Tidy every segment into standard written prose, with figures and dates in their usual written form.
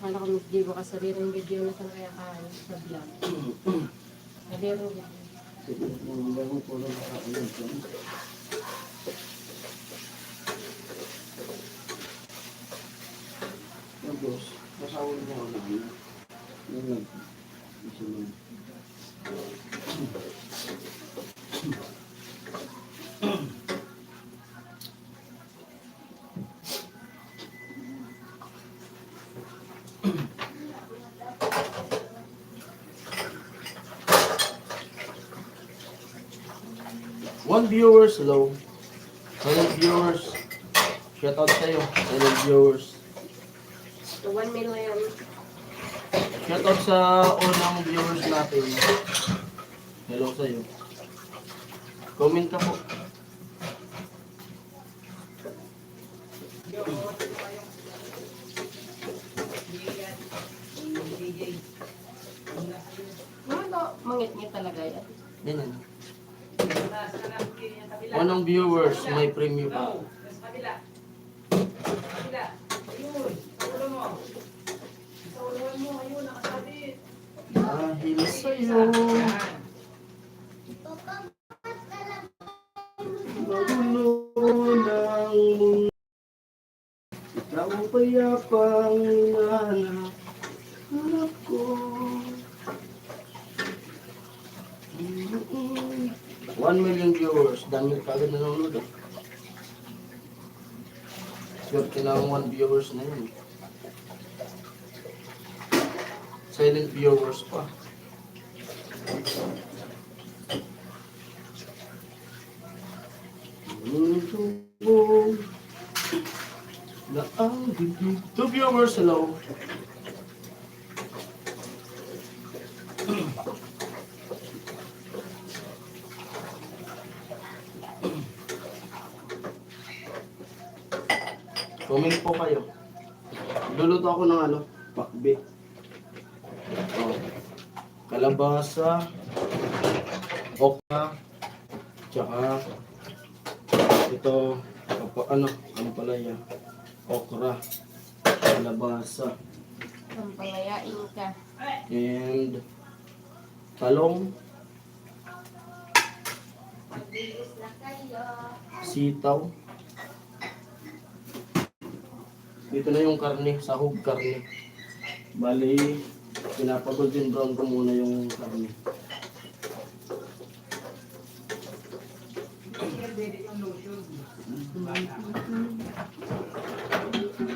Kala ko hindi ko kasariling video na talaga kaya sa vlog. Kadero video. Sige, kung bago po lang nakakailan ko. Tapos, kasawin mo ako namin. Yung isa lang. One viewers, hello. Silent viewers. Shout out sa'yo, silent viewers. So 1 million. Shout out sa unang viewers natin. Hello sa'yo. Comment ka po. Ano mangit-ngit talaga yan? Ganyan. Unang viewers, may premium pa. Dahil sa'yo, magulo ng mundo. Ikaw ang payapang hinahanap. Hanap ko. 1 million viewers. Dami kagad nanonood. Swerte na ang 1 viewers na yun. Silent viewers pa. Na ang dibdib. 2 viewers, hello. Comment po kayo. Luluto ako ng ano, pakbit. Oh. Kalabasa, okra, tsaka ito, ano pala yan? Okra, kalabasa, Ang palayain ka. and talong, sitaw. Dito na yung karne, sahog karne. Bali, pinapagolden brown ko muna yung karne.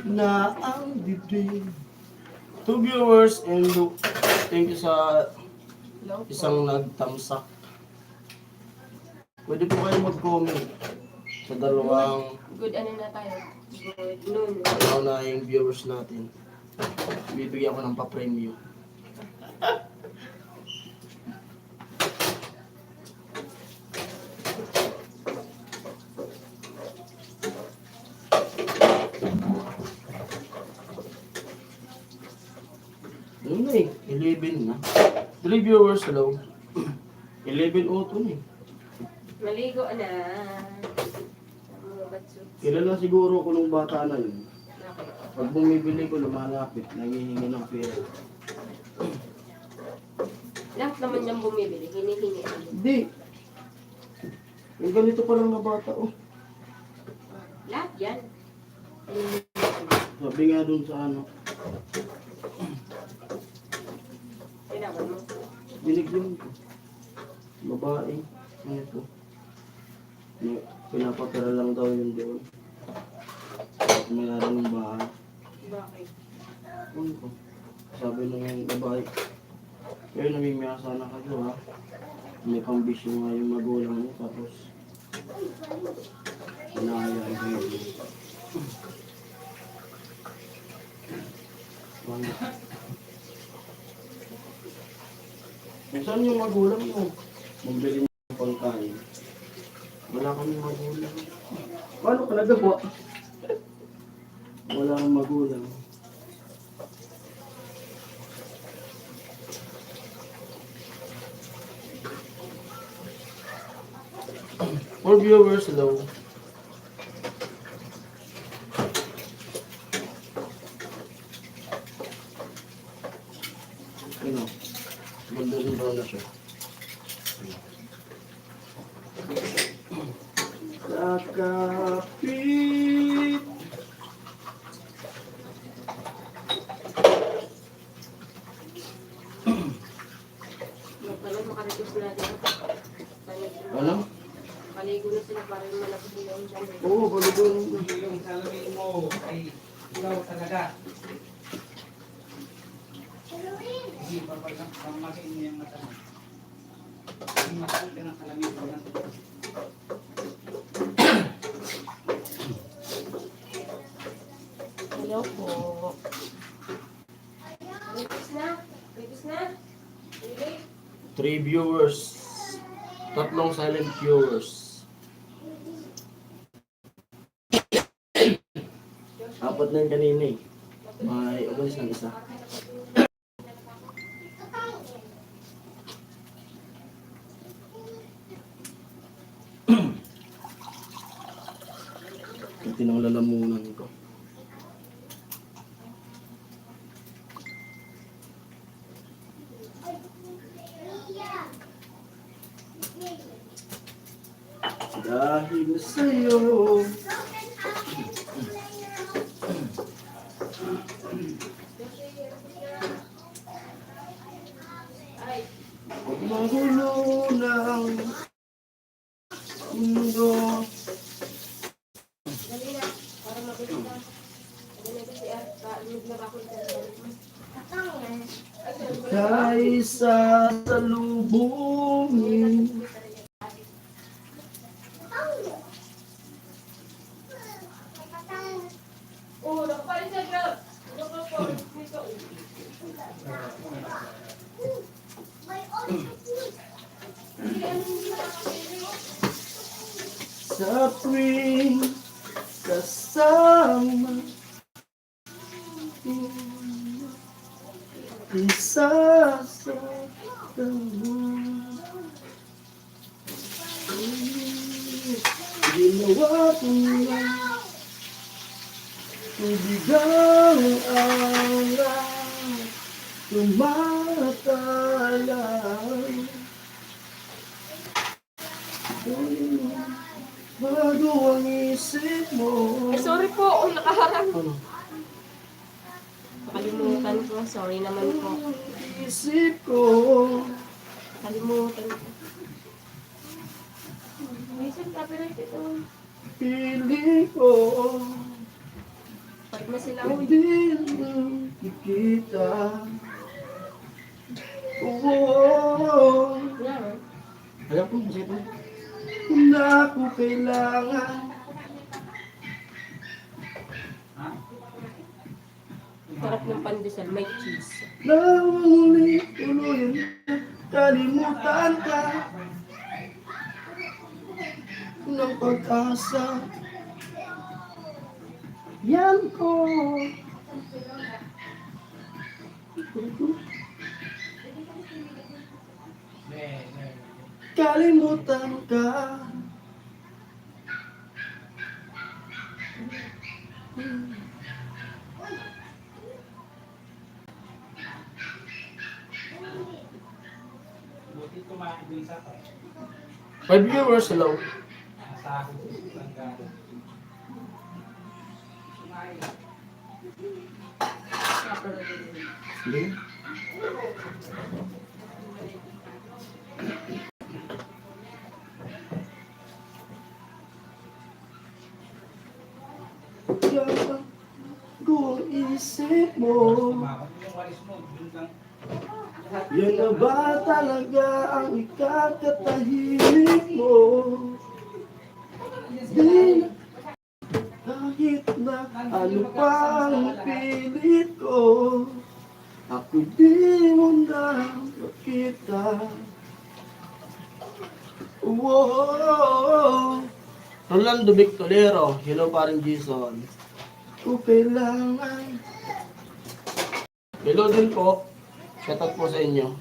Na ang dibdib. 2 viewers and thank you sa Hello po. isang nagtamsak. Pwede po kayo mag-comment sa dalawang Good ano na tayo? Good noon. kaunahing viewers natin. Bibigyan ko ng pa-premium. Ano na eh, 11 na. 3 viewers, hello. 11 auto na eh. Maligo na. Ang mga batsuts. Kilala siguro ko nung bata na yun. Okay. Pag bumibili ko, lumalapit, nangihingi ng pera. Lahat naman niyang bumibili, hinihingi. Hindi. Yung ganito pa lang na bata, oh. Lahat yan. Sabi nga dun sa ano, Kailangan mo. binigyan ko. Babae. Ano ito? Pinapatira lang daw yun doon. Mayroon ng bahay. Bakit? Ano ko? Sabi ng babae, kayo namimiyasa na kayo ha. May pambisyo nga yung magulang mo tapos hinahayaan kayo. Ano? Saan yung magulang mo? Magbili ng pangkain. Wala kami magulang. Paano ka nagawa? Wala kang magulang. For viewers, hello. na siya. Kakapit. Makareduce natin. Ano? Paligo na sila para yung malapit nila yung dyan. Oo, balibon. Yung salamin mo ay ikaw talaga. Hindi pa pala pamakin niya yung mata mo. Yung mata mo ng salamin mo lang. Hello po. Reduce na? Reduce na? Really? 3 viewers. 3 silent viewers. 4 na yung kanina eh. May umalis ng isa. Ito ng lalamunan ko. Dahil sa'yo. Pag magulo ng mundo. Dali na. Para mabilis na. Dali na kasi naglaba ko ito. Kaysa salubungin. Oh, nakapalit sa grab. Sa tuwing kasama isa sa ginawa ko na tubigang angat tumatalang bago ang isip mo. Ay, sorry po. Nakaharap. Ano? Nakalimutan ko. Sorry naman po. Isip ko. Nakalimutan ko. May isang copyright ito. Pili ko. Pag na sila ulit. Hindi kikita. Oo. Yan. Alam ko, masaya po. Na ko kailangan. Sarap ng pandesal. May cheese. Nawali tuloy na kalimutan ka ng pag-asa. Yan ko. Kalimutan ka. Buti kumain din sa to. 5 viewers, hello. Nasa ako lang gano'n. Kumain. Hindi. Gago ang isip mo. Tumakot yung walis mo. Dun lang. Yan na ba talaga ang ikakatahimik mo? Di kahit na ano pang pilit ko, ako di mo na makita. Wow! Rolando Victorero, hello paring Jason. Kung kailangan. Hello din po. Shout out po sa inyo.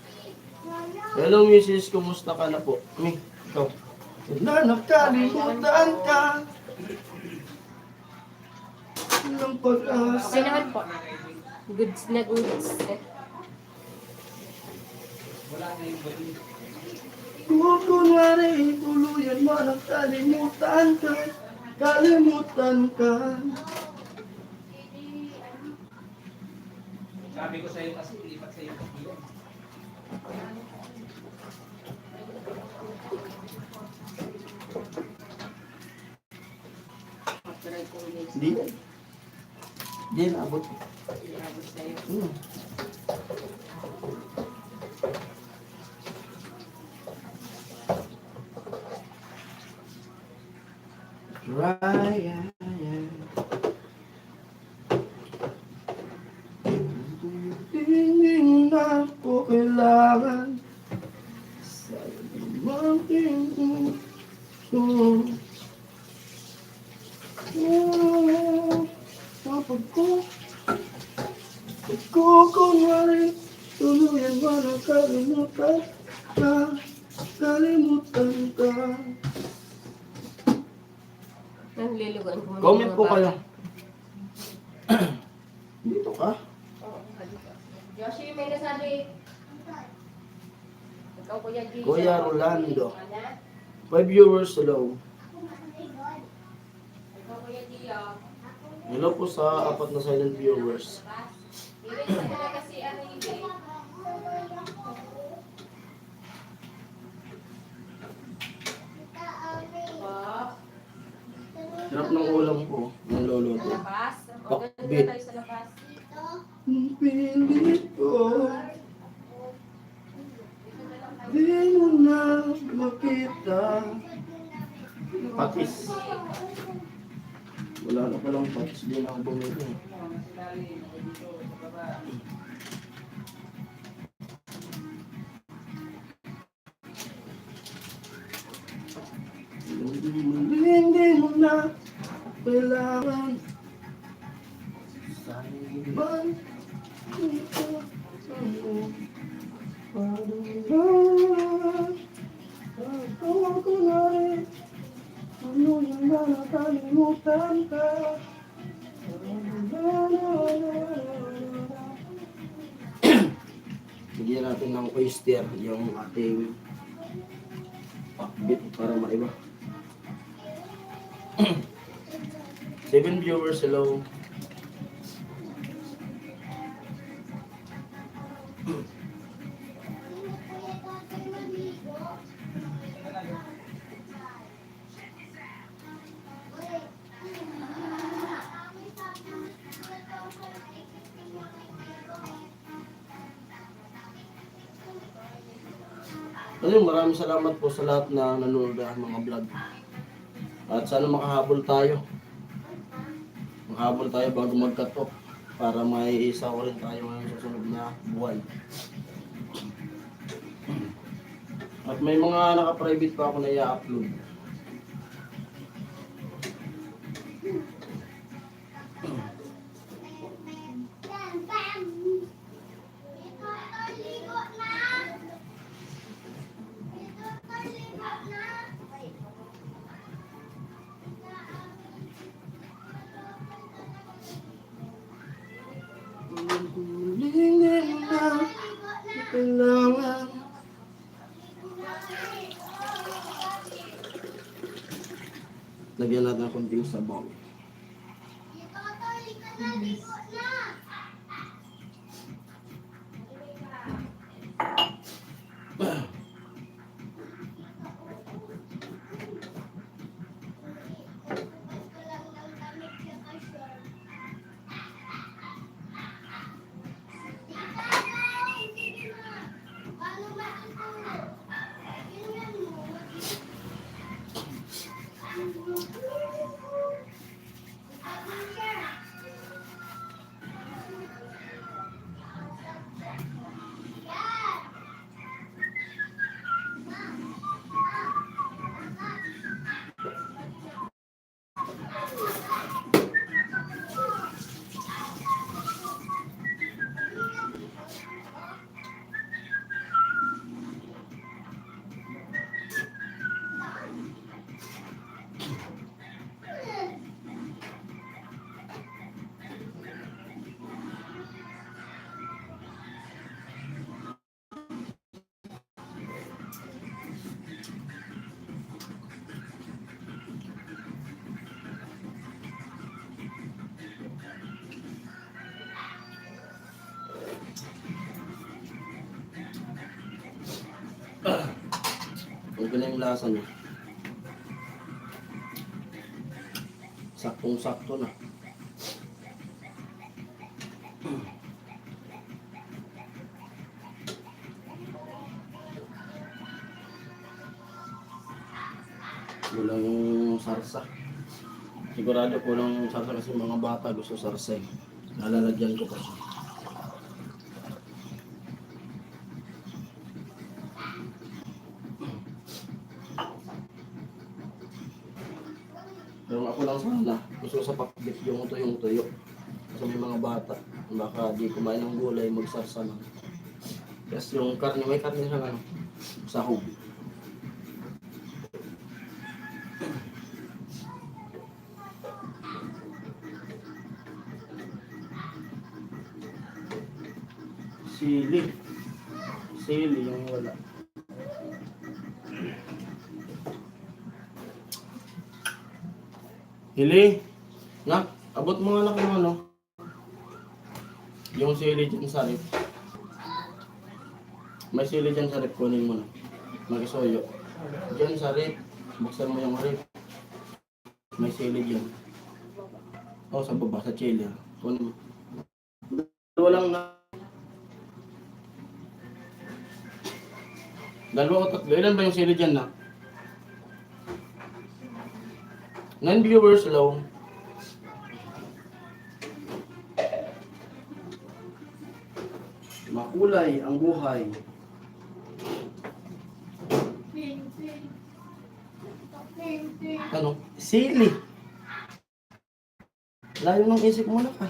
Hello Mrs. Kumusta ka na po? Mi, ikaw. Na nakalimutan ka ng pag-asa. Okay naman po. Goods na goods. Wala na yung bali. Kung kunwari tuluyan mo na kalimutan ka, kalimutan ka. Sabi ko sa'yo kasi, ilipat sa'yo yun. Matry ko ulit. Hindi. Hindi naabot. Iabot sa'yo. Hmm. Raya, hindi na po kailangan sa limang tingin ko. Kapag kunwari tuluyan mo na kalimutan ka, kalimutan ka. Nanliligoan ko muna Comment yung po mga kayo. bata. Dito ka? Oo, halika. Joshi, may nasabi. Ikaw, Kuya G. Kuya Rolando. Ano? 5 viewers hello. Ikaw, Kuya G. Hello po sa 4 na silent viewers. Iris, na kasi ano yung Sarap ng ulam ko, ng lolo Sa ko. labas? O, Bakbit. ganun tayo sa labas. Pilit ko, di mo na makita. Patis. Wala na palang patis, di na ako bumili. Ano, si Lali, dito, sa baba. Hindi mo na kailangan sa ibang ito ako. Ako ko na rin, ano yung ba nakalimutan ka? Bigyan natin ng oyster yung ating pakbit para maiba. 7 viewers, hello. Ayun, maraming salamat po sa lahat na nanonood ng mga vlog. At sana makahabol tayo. Makahabol tayo bago mag-cut off para may isa ko rin tayo ngayong susunod na buwan. At may mga naka-private pa ako na i-upload. Hindi na kailangan. Lagyan natin ng konting sabaw. ko na yung lasa niya. Saktong-sakto na. Kulang yung sarsa. Sigurado kulang yung sarsa kasi mga bata gusto sarsa eh. Nalalagyan ko pa siya. Pero ako lang sana, gusto ko sa pakbit yung tuyo. Kasi may mga bata, baka di kumain ng gulay, magsarsa lang. Tapos yung karne, may karne siyang ano, sahog. Sili. Sili yung wala. Hili, nak, abot mo anak ng ano. Yung sili dyan sa rip. May sili dyan sa rip, kunin mo na. Mag-isoyo. Dyan sa rip, buksan mo yung rip. May sili dyan. O, sa baba, sa chiller. Kunin mo. Dalawa lang na. Dalawa o tatlo. Ilan ba yung sili dyan na? 9 viewers low. Makulay ang buhay. Ano? Sili. Layo ng isip mo na ka.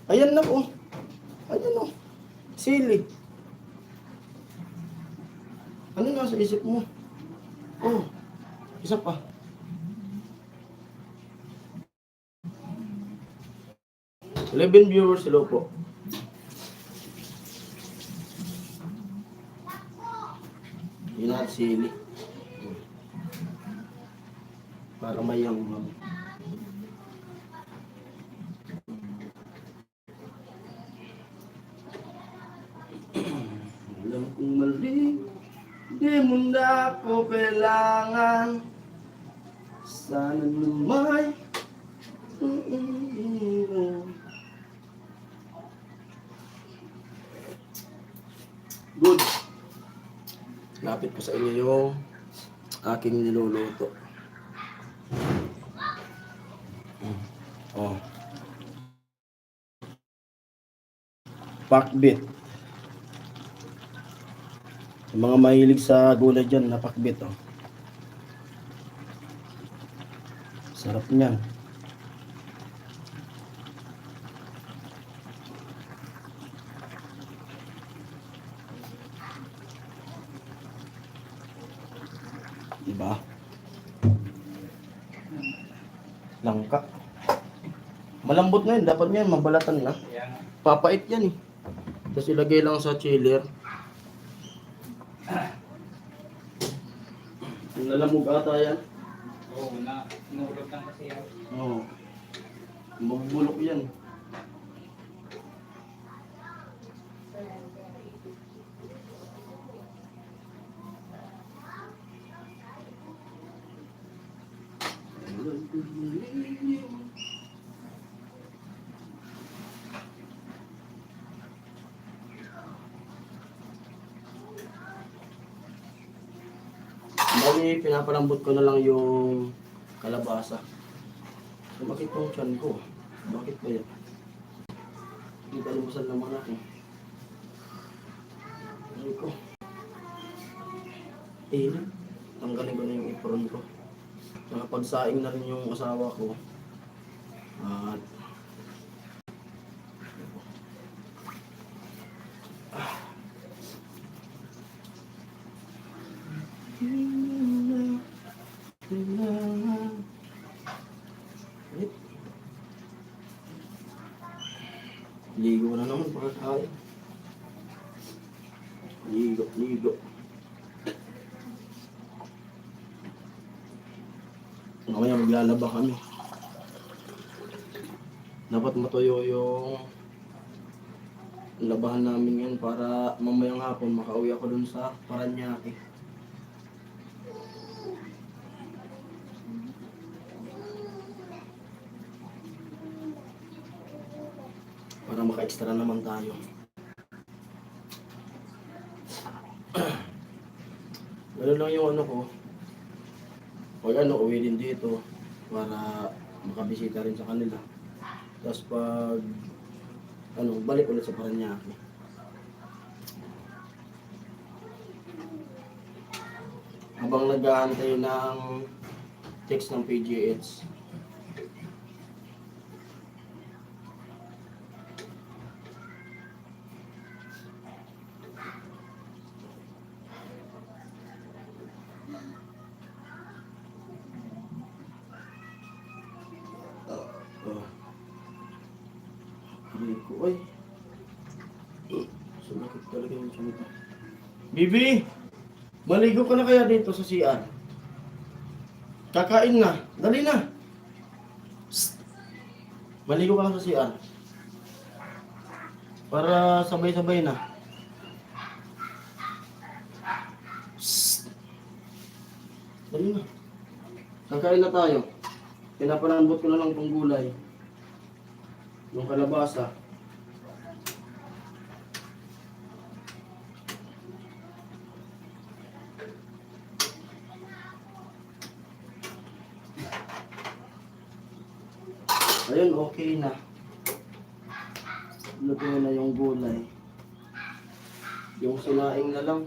Ayan na po. Ayan o. Sili. Ano nasa isip mo? Oh. Isa pa. Eleven viewers, hello po. Yun at sili. Para mayang alam kong mali, di mo na ako kailangan. Sana lumay. Good. Lapit ko sa inyo yung aking niluluto. Oh. Pakbit. Yung mga mahilig sa gulay dyan na pakbit. Oh. Sarap niyan. Diba? Langka. Malambot na yun. Dapat yan, mabalatan na. Papait yan eh. Tapos ilagay lang sa chiller. Nalamog ata yan. Oo, nahulog lang kasi yan. Oo. Magbulok yan. Bali, pinapalambot ko na lang yung kalabasa. Sumakit yung tiyan ko. Bakit ba yan? Hindi kalimusan naman ako. Ano ko? Tanggalin ko na yung apron ko. Nakapagsaing na rin yung asawa ko. At ligo na naman pagkakain. Ligo. Mamaya maglalaba kami. Dapat matuyo yung labahan namin yan para mamayang hapon makauwi ako dun sa Paranaque. Para maka-extra naman tayo. Ganun lang yung ano ko. Pag ano, uwi din dito para makabisita rin sa kanila. Tapos pag ano, balik ulit sa Paranaque. Habang nag-aantay ng text ng PGH. Oh. Ko, ay. Sumakit talaga yung sumita. Bibi! Maligo ka na kaya dito sa CR? Kakain na. Dali na. Psst. Maligo ka lang sa CR. Para sabay-sabay na. Psst. Dali na. Kakain na tayo. Pinapanambot ko na lang itong gulay. Yung kalabasa. Ayun, okay na. Luto na yung gulay. Yung sinaing na lang.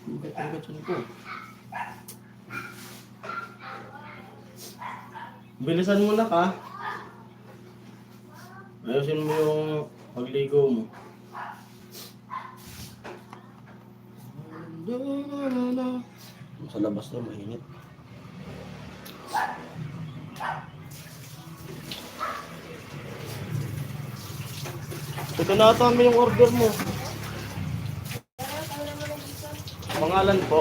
Bigat-bigat yun ko. Bilisan mo na ka. Ayusin mo yung pagligo mo. Sa labas na mainit. Ito na ata yung order mo. Pangalan po.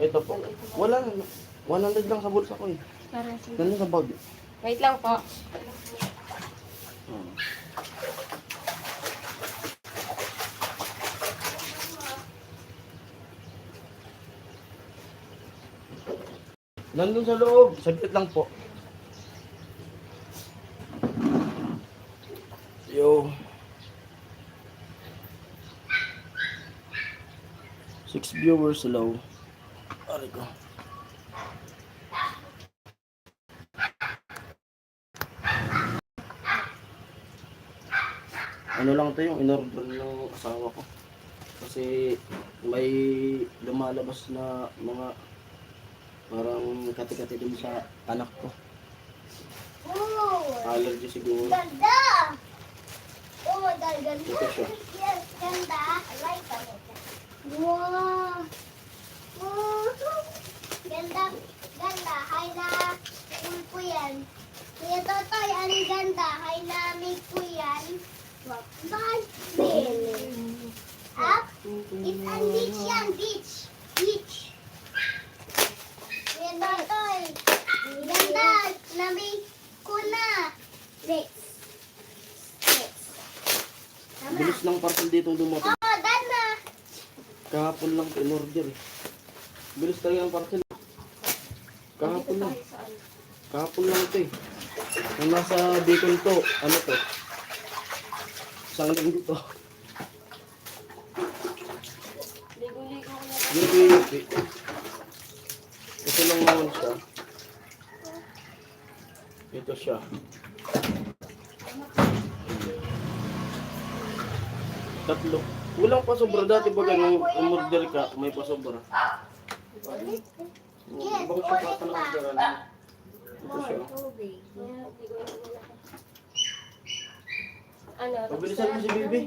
Ito po. Wala na. 100 lang sa bulsa ko eh. Ganun sa bag. Wait lang po. Nandun sa loob. Saglit lang po. Yo. 6 viewers low. Ari ko. Ano lang to yung in-order ng asawa ko. Kasi may lumalabas na mga parang kati-kati din sa anak ko. Oh, Allergy siguro. ganda! Oh my God, ganda! Ito siya. Yes, ganda! I like that. Wow! Oh, ganda! Ganda! Hay na cool ko yan. Kuya Totoy, ang ganda! Hay na make ko yan. Bakit up? It's a beach yan, beach! Beach! Kuya Totoy, ganda! Na-make ko na! Next. Tama. Bilis ng parcel dito dumating. Oh, done na! Kahapon lang ito in-order eh. Bilis talaga ang parcel. Kahapon lang. Kahapon lang ito eh. Nung nasa Bicol to, ano to? Isang linggo to. Ligo-ligo ko na. Yupi-yupi. Ito lang naman siya. Ito siya. Tatlo. Walang pasobra dati ba ganun umorder ka, may pasobra. Yes, Bakit siya ulit pa pa. orderan? Ito siya. Ano? Pabilisan mo si Bibi.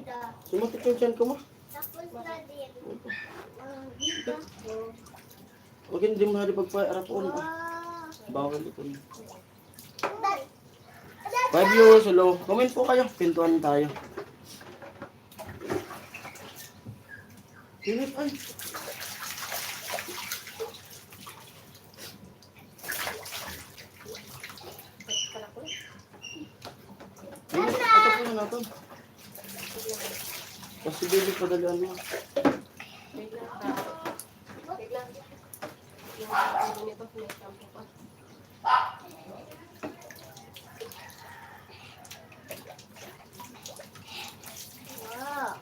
Sumakit yung tiyan ko mo. Tapos na din. Dito. Huwag hindi mo na pagpa-arapon. Wow. Bawal ito. Dad- 5 viewers, hello. Comment po kayo. Pintuan tayo. Init ay. baby, padalian mo. Wait lang ka. Wait lang. Yung ano nito, may shampoo pa. Wow.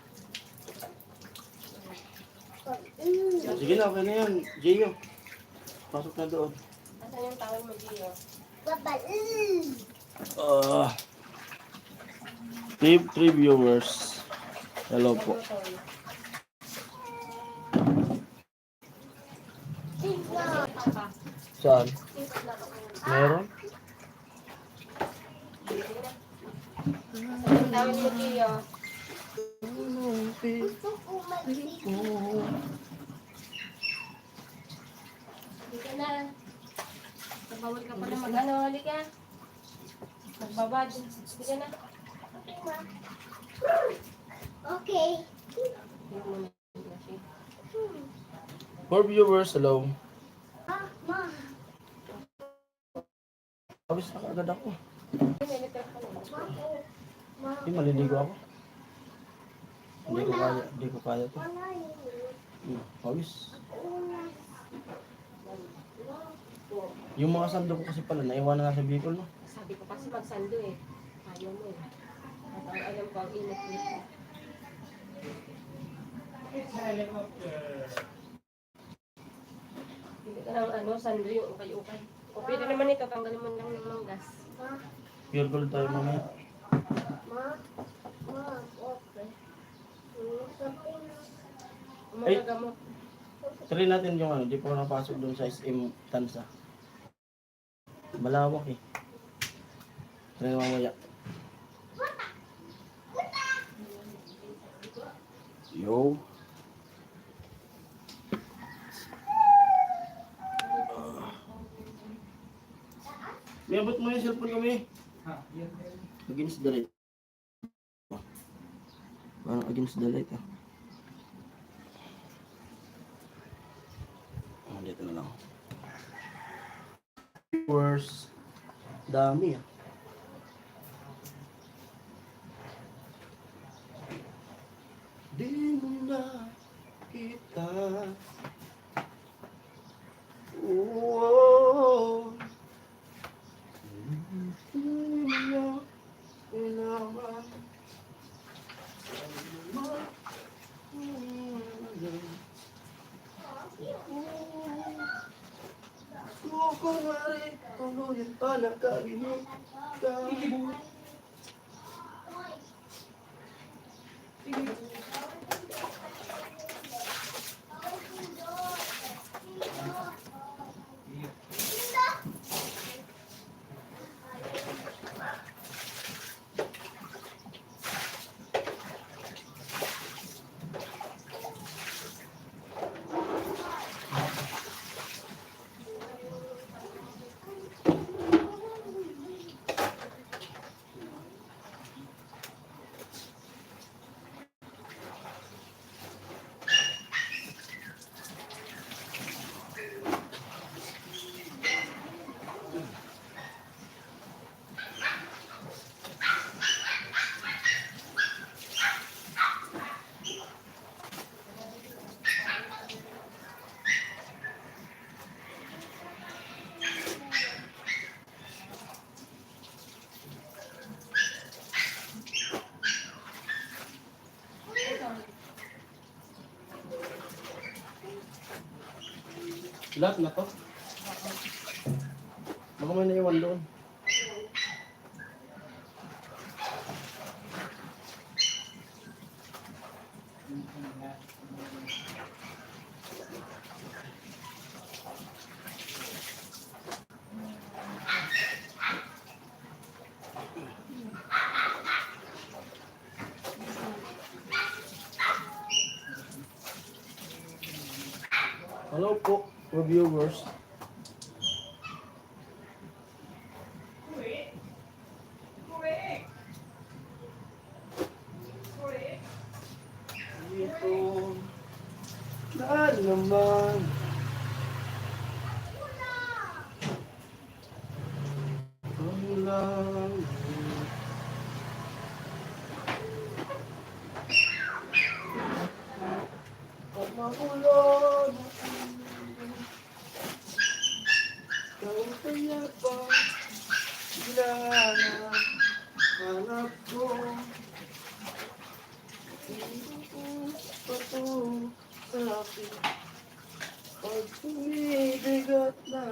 Sige na, okay na yan. Gio. Pasok na doon. Asan yung tawel mo, Gio? Babal. Three viewers. Hello po. Papa, Saan? sipot na ako. Meron? Asan yung tawel mo, Gio? Gusto ko mag-sipon. Hindi ka na. Nagbawal ka pa na mag-ano, halika. Magbabad. Hindi ka na. Okay. Hindi mo na siya. Four viewers, hello. Ma. Tapos na kaagad ako. May electric pa naman. Ma. Hindi, maliligo ako. Hindi ko kaya to. Wala yun. Pawis. Una. Yung mga sando ko kasi pala, naiwanan na sa Bicol, no? Sabi ko kasi magsando eh. Ayaw mo eh. At ang alam ko ang init dito. It's helicopter. Hindi ka lang ano, sando yung ukay-ukay. O pwede naman ito, tanggalin mo lang ng manggas. Ma. Pure gold tayo mamaya. Ma. Ma. Okay. Ay. Umagamot. Try natin yung ano, di pa ako napasok doon sa SM Tansa. Malawak eh. Try mamaya. Yo. May abot mo yung cellphone kami. Ha, yan. Against the light. Parang against the light ah. Oh, dito na lang. Viewers. Dami ah. Di mo na kita. Oh. Di mo na kailangan. Kumari, tuluyan pa na kalimut ka. Lahat na to? Baka may naiwan doon. Hello po, reviewers. Dito na naman. Ang langit. Makulong ikaw kaya ba Kailangan hanap ko Pato sa akin Pag sumibigat na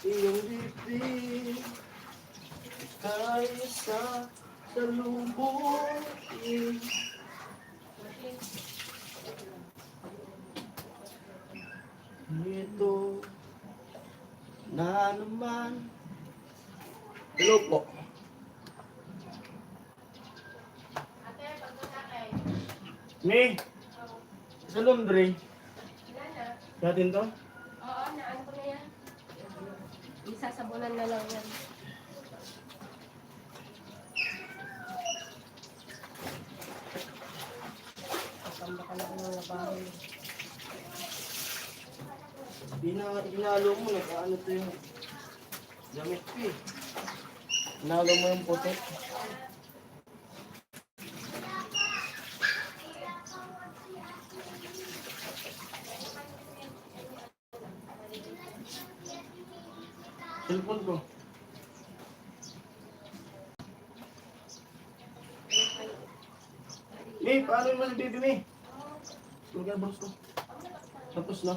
iyong dibdib Kaysa sa lubungin Ito na naman Hello po. Ate, pagpunta kayo. May, sa laundry. Wala na. Natin to? Oo, naano ko na yan. Isasabunan na lang yan. Kasamba ka na ng mga bahay. Inalo mo, nag-ano to yung damit ko eh. Inalo mo yung puti. Cellphone ko. May, paano yung mas baby, May? Magkabos ko. Tapos na.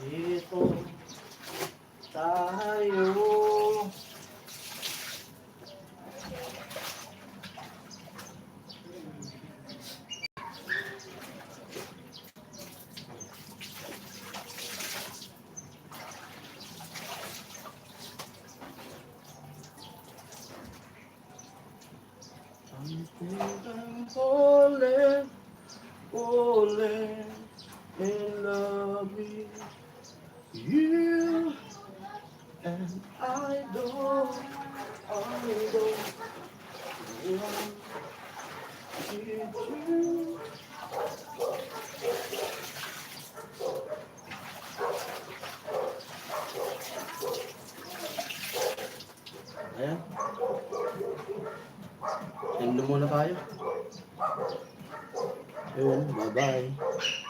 Dito tayo. I'm falling, falling in love with you, and I don't want you. Ayan. End muna tayo. Ayun, bye-bye.